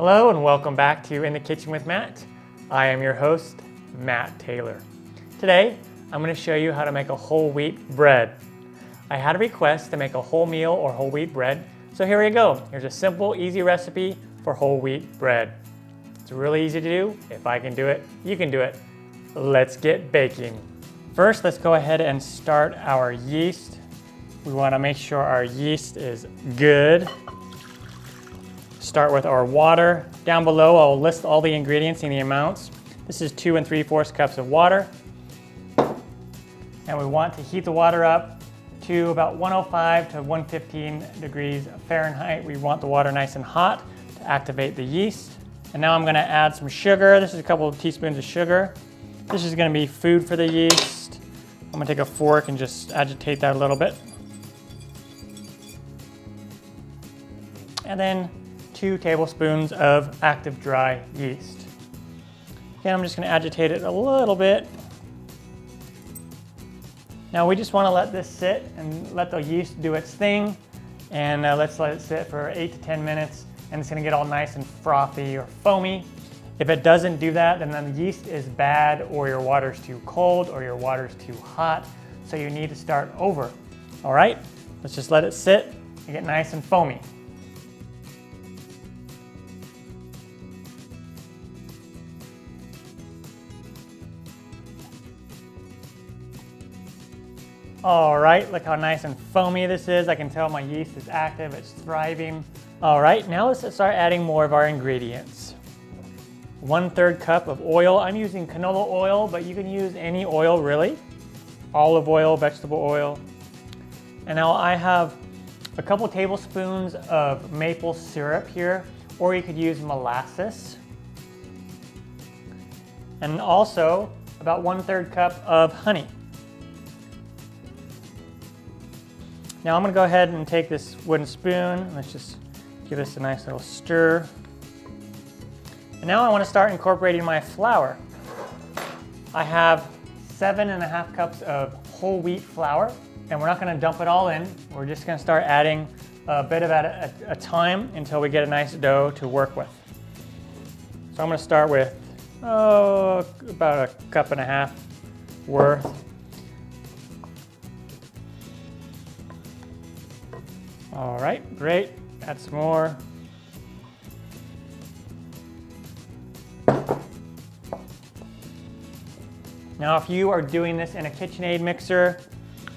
Hello and welcome back to In the Kitchen with Matt. I am your host, Matt Taylor. Today, I'm going to show you how to make a whole wheat bread. I had a request to make a wholemeal or whole wheat bread, so here we go. Here's a simple, easy recipe for whole wheat bread. It's really easy to do. If I can do it, you can do it. Let's get baking. First, let's go ahead and start our yeast. We want to make sure our yeast is good. Start with our water. Down below, I'll list all the ingredients and the amounts. This is 2 3/4 cups of water. And we want to heat the water up to about 105 to 115 degrees Fahrenheit. We want the water nice and hot to activate the yeast. And now I'm going to add some sugar. This is a couple of teaspoons of sugar. This is going to be food for the yeast. I'm going to take a fork and just agitate that a little bit. And then 2 tablespoons of active dry yeast. Again, I'm just going to agitate it a little bit. Now we just want to let this sit and let the yeast do its thing. And let's let it sit for 8 to 10 minutes. And it's going to get all nice and frothy or foamy. If it doesn't do that, then the yeast is bad, or your water's too cold, or your water's too hot. So you need to start over. All right, let's just let it sit and get nice and foamy. All right, look how nice and foamy this is. I can tell my yeast is active, it's thriving. All right, now let's start adding more of our ingredients. 1/3 cup of oil. I'm using canola oil, but you can use any oil really. Olive oil, vegetable oil. And now I have a couple tablespoons of maple syrup here, or you could use molasses. And also about 1/3 cup of honey. Now I'm going to go ahead and take this wooden spoon. Let's just give this a nice little stir. And now I want to start incorporating my flour. I have 7.5 cups of whole wheat flour, and we're not going to dump it all in. We're just going to start adding a bit of it at a time until we get a nice dough to work with. So I'm going to start with about 1.5 cups worth. All right, great. Add some more. Now, if you are doing this in a KitchenAid mixer,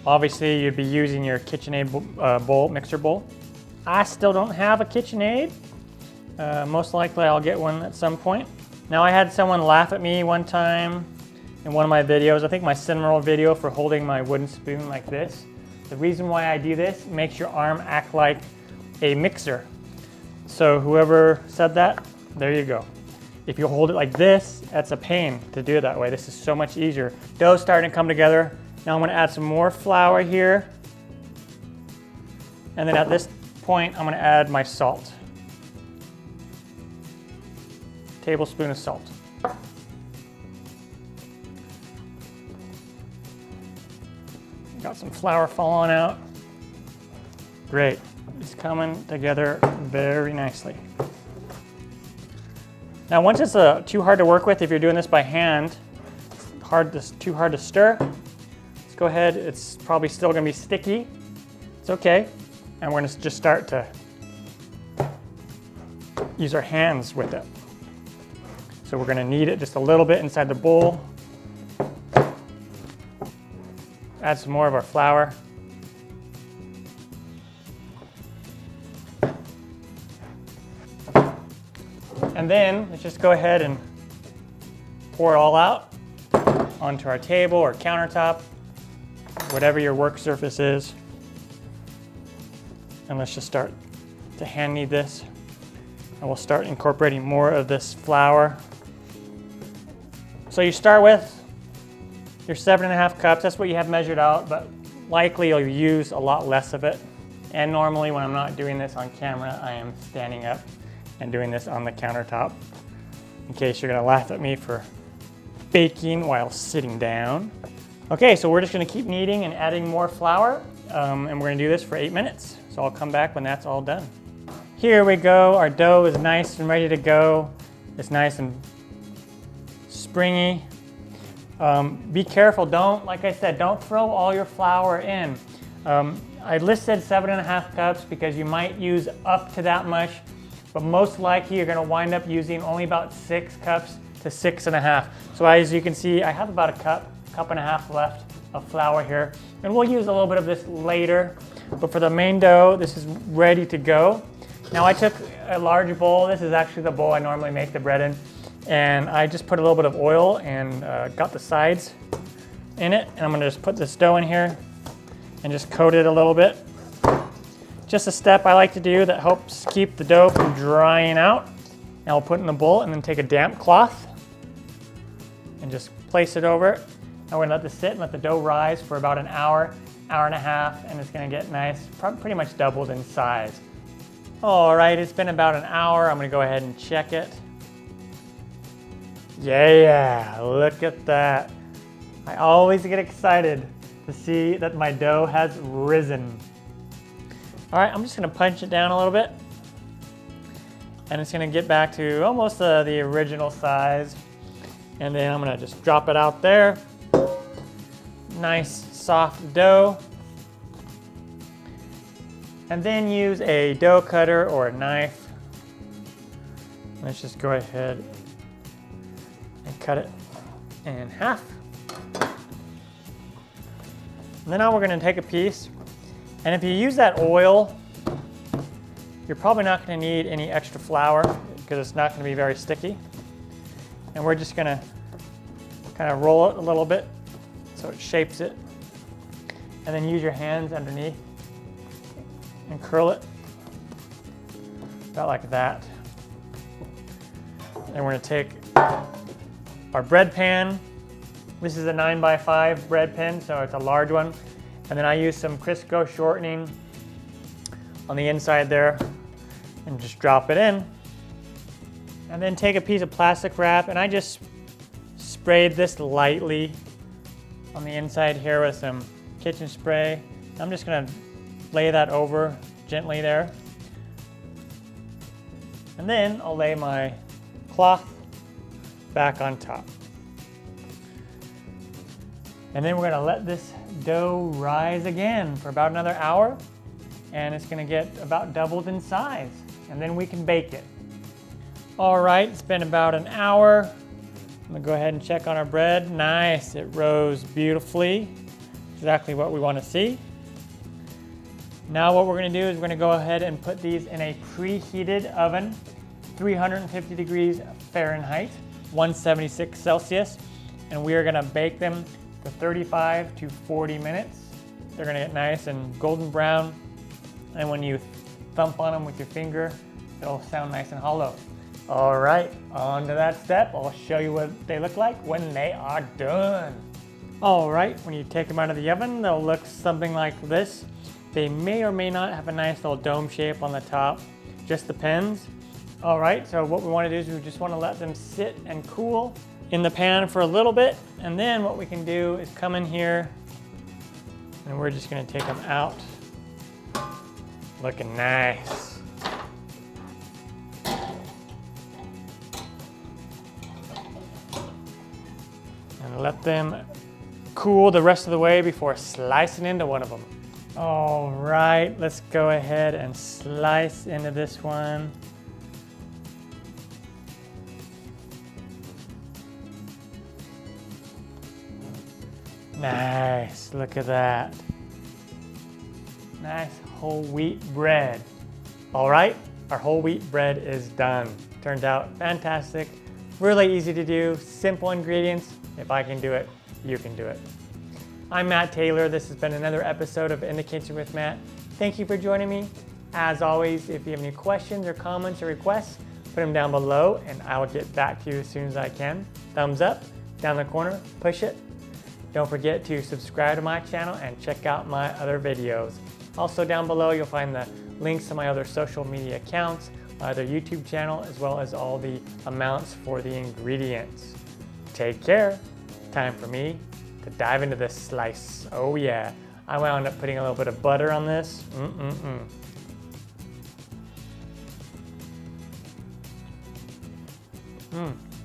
obviously you'd be using your KitchenAid mixer bowl. I still don't have a KitchenAid. Most likely I'll get one at some point. Now, I had someone laugh at me one time in one of my videos, I think my cinnamon roll video, for holding my wooden spoon like this. The reason why I do this makes your arm act like a mixer. So whoever said that, there you go. If you hold it like this, that's a pain to do it that way. This is so much easier. Dough's starting to come together. Now I'm going to add some more flour here. And then at this point, I'm going to add my salt. Tablespoon of salt. Got some flour falling out. Great. It's coming together very nicely. Now, once it's too hard to work with, if you're doing this by hand, it's too hard to stir. Let's go ahead. It's probably still going to be sticky. It's okay. And we're going to just start to use our hands with it. So we're going to knead it just a little bit inside the bowl. Add some more of our flour. And then let's just go ahead and pour it all out onto our table or countertop, whatever your work surface is. And let's just start to hand knead this. And we'll start incorporating more of this flour. So you start with your 7.5 cups, that's what you have measured out, but likely you'll use a lot less of it. And normally when I'm not doing this on camera, I am standing up and doing this on the countertop, in case you're gonna laugh at me for baking while sitting down. Okay, so we're just gonna keep kneading and adding more flour, and we're gonna do this for 8 minutes. So I'll come back when that's all done. Here we go. Our dough is nice and ready to go. It's nice and springy. Be careful, like I said, don't throw all your flour in. I listed 7.5 cups because you might use up to that much, but most likely you're gonna wind up using only about 6 cups to 6.5. So as you can see, I have about a cup and a half left of flour here, and we'll use a little bit of this later. But for the main dough, this is ready to go. Now I took a large bowl. This is actually the bowl I normally make the bread in. And I just put a little bit of oil and got the sides in it. And I'm gonna just put this dough in here and just coat it a little bit. Just a step I like to do that helps keep the dough from drying out. Now I'll put it in the bowl and then take a damp cloth and just place it over it. Now we're gonna let this sit and let the dough rise for about an hour, hour and a half, and it's gonna get nice, pretty much doubled in size. All right, it's been about an hour. I'm gonna go ahead and check it. Yeah, look at that. I always get excited to see that my dough has risen. All right, I'm just gonna punch it down a little bit. And it's gonna get back to almost the original size. And then I'm gonna just drop it out there. Nice soft dough. And then use a dough cutter or a knife. Let's just go ahead and cut it in half. And then now we're gonna take a piece. And if you use that oil, you're probably not gonna need any extra flour because it's not gonna be very sticky. And we're just gonna kind of roll it a little bit so it shapes it. And then use your hands underneath and curl it about like that. And we're gonna take our bread pan. This is a 9x5 bread pan, so it's a large one. And then I use some Crisco shortening on the inside there and just drop it in. And then take a piece of plastic wrap, and I just sprayed this lightly on the inside here with some kitchen spray. I'm just gonna lay that over gently there. And then I'll lay my cloth back on top. And then we're gonna let this dough rise again for about another hour, and it's gonna get about doubled in size, and then we can bake it. All right, it's been about an hour. I'm gonna go ahead and check on our bread. Nice, it rose beautifully. Exactly what we wanna see. Now what we're gonna do is we're gonna go ahead and put these in a preheated oven, 350 degrees Fahrenheit, 176 Celsius, and we are gonna bake them for 35 to 40 minutes. They're gonna get nice and golden brown, and when you thump on them with your finger, it'll sound nice and hollow. All right, on to that step. I'll show you what they look like when they are done. All right, when you take them out of the oven, they'll look something like this. They may or may not have a nice little dome shape on the top, just depends. All right, so what we wanna do is we just wanna let them sit and cool in the pan for a little bit, and then what we can do is come in here and we're just gonna take them out. Looking nice. And let them cool the rest of the way before slicing into one of them. All right, let's go ahead and slice into this one. Nice, look at that. Nice whole wheat bread. All right, our whole wheat bread is done. Turned out fantastic, really easy to do, simple ingredients. If I can do it, you can do it. I'm Matt Taylor. This has been another episode of In the Kitchen with Matt. Thank you for joining me. As always, if you have any questions or comments or requests, put them down below and I will get back to you as soon as I can. Thumbs up, down the corner, push it. Don't forget to subscribe to my channel and check out my other videos. Also down below, you'll find the links to my other social media accounts, my other YouTube channel, as well as all the amounts for the ingredients. Take care. Time for me to dive into this slice. Oh yeah, I wound up putting a little bit of butter on this. Mm.